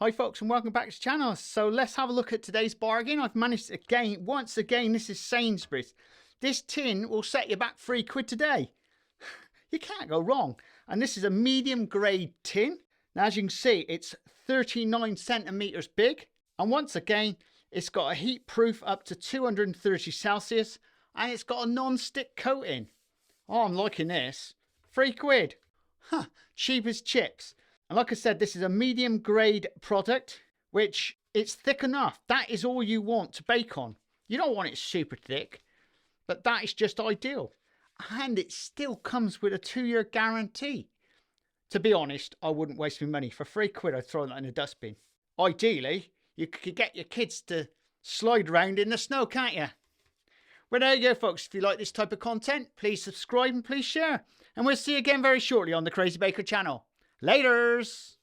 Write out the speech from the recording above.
Hi folks and welcome back to the channel. So let's have a look at today's bargain. I've managed again, once again, this is Sainsbury's. This tin will set you back £3 today. You can't go wrong. And this is a medium grade tin. Now as you can see, it's 39 centimeters big. And once again, it's got a heat proof up to 230 Celsius and it's got a non-stick coating. Oh, I'm liking this. £3. Huh, cheap as chips. And like I said, this is a medium grade product, which it's thick enough. That is all you want to bake on. You don't want it super thick, but that is just ideal. And it still comes with a 2-year guarantee. To be honest, I wouldn't waste my money. For £3, I'd throw that in a dustbin. Ideally, you could get your kids to slide around in the snow, can't you? Well, there you go, folks. If you like this type of content, please subscribe and please share. And we'll see you again very shortly on the Crazy Baker channel. Laters!